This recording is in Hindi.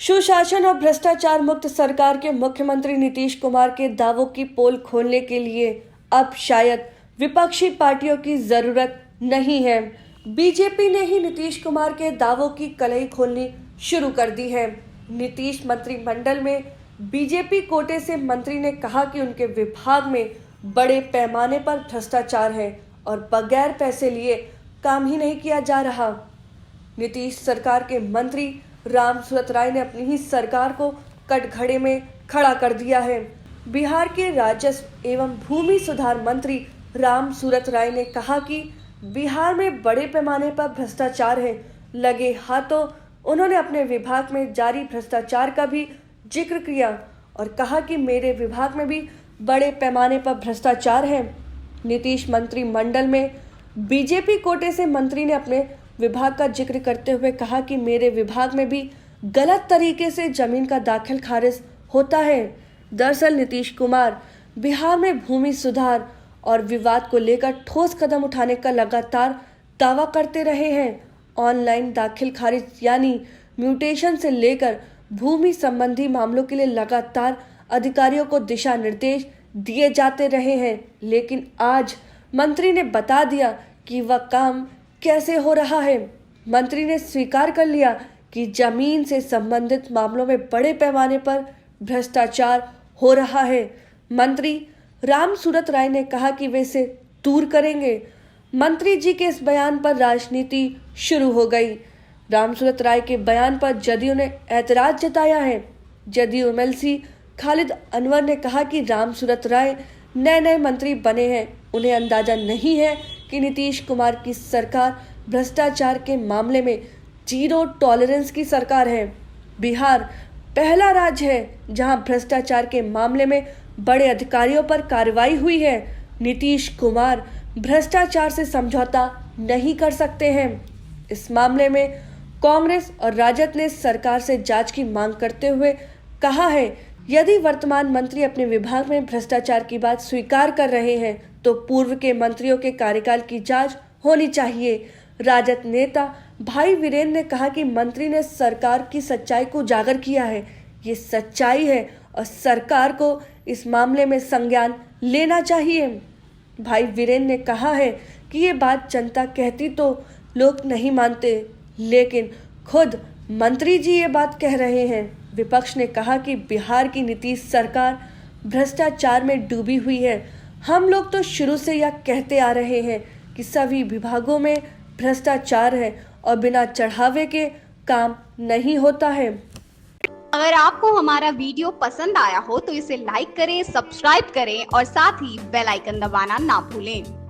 सुशासन और भ्रष्टाचार मुक्त सरकार के मुख्यमंत्री नीतीश कुमार के दावों की पोल खोलने के लिए अब शायद विपक्षी पार्टियों की जरूरत नहीं है। बीजेपी ने ही नीतीश कुमार के दावों की कलई खोलनी शुरू कर दी है। नीतीश मंत्रिमंडल में बीजेपी कोटे से मंत्री ने कहा कि उनके विभाग में बड़े पैमाने पर भ्रष्टाचार है और बगैर पैसे लिए काम ही नहीं किया जा रहा। नीतीश सरकार के मंत्री राम सूरत राय ने अपनी ही सरकार को कटघरे में खड़ा कर दिया है। बिहार के राजस्व एवं भूमि सुधार मंत्री राम सूरत राय ने कहा कि बिहार में बड़े पैमाने पर भ्रष्टाचार है। लगे हाथों उन्होंने अपने विभाग में जारी भ्रष्टाचार का भी जिक्र किया और कहा कि मेरे विभाग में भी बड़े पैमाने पर भ्रष्टाचार है। नीतीश मंत्रिमंडल में बीजेपी कोटे से मंत्री ने अपने विभाग का जिक्र करते हुए कहा कि मेरे विभाग में भी गलत तरीके से जमीन का दाखिल खारिज होता है। दरअसल नीतीश कुमार बिहार में भूमि सुधार और विवाद को लेकर ठोस कदम उठाने का लगातार दावा करते रहे हैं। ऑनलाइन दाखिल खारिज यानी म्यूटेशन से लेकर भूमि संबंधी मामलों के लिए लगातार अधिकारियों को दिशा निर्देश दिए जाते रहे हैं, लेकिन आज मंत्री ने बता दिया कि वह काम कैसे हो रहा है। मंत्री ने स्वीकार कर लिया कि जमीन से संबंधित मामलों में बड़े पैमाने पर भ्रष्टाचार हो रहा है। मंत्री राम सूरत राय ने कहा कि वे इसे दूर करेंगे। मंत्री जी के इस बयान पर राजनीति शुरू हो गई। राम सूरत राय के बयान पर जदयू ने ऐतराज जताया है। जदयू एमएलसी खालिद अनवर ने कहा कि राम सूरत राय नए मंत्री बने हैं, उन्हें अंदाजा नहीं है कि नीतीश कुमार की सरकार भ्रष्टाचार के मामले में जीरो टॉलरेंस की सरकार है। बिहार पहला राज्य है जहां भ्रष्टाचार के मामले में बड़े अधिकारियों पर कार्रवाई हुई है। नीतीश कुमार भ्रष्टाचार से समझौता नहीं कर सकते हैं। इस मामले में कांग्रेस और राजद ने सरकार से जांच की मांग करते हुए कहा है, यदि वर्तमान मंत्री अपने विभाग में भ्रष्टाचार की बात स्वीकार कर रहे हैं तो पूर्व के मंत्रियों के कार्यकाल की जांच होनी चाहिए। राजद नेता भाई वीरेंद्र ने कहा कि मंत्री ने सरकार की सच्चाई को उजागर किया है। ये सच्चाई है और सरकार को इस मामले में संज्ञान लेना चाहिए। भाई वीरेंद्र ने कहा है कि ये बात जनता कहती तो लोग नहीं मानते, लेकिन खुद मंत्री जी ये बात कह रहे हैं। विपक्ष ने कहा कि बिहार की नीतीश सरकार भ्रष्टाचार में डूबी हुई है। हम लोग तो शुरू से यह कहते आ रहे हैं कि सभी विभागों में भ्रष्टाचार है और बिना चढ़ावे के काम नहीं होता है। अगर आपको हमारा वीडियो पसंद आया हो तो इसे लाइक करें, सब्सक्राइब करें और साथ ही बेल आइकन दबाना ना भूलें।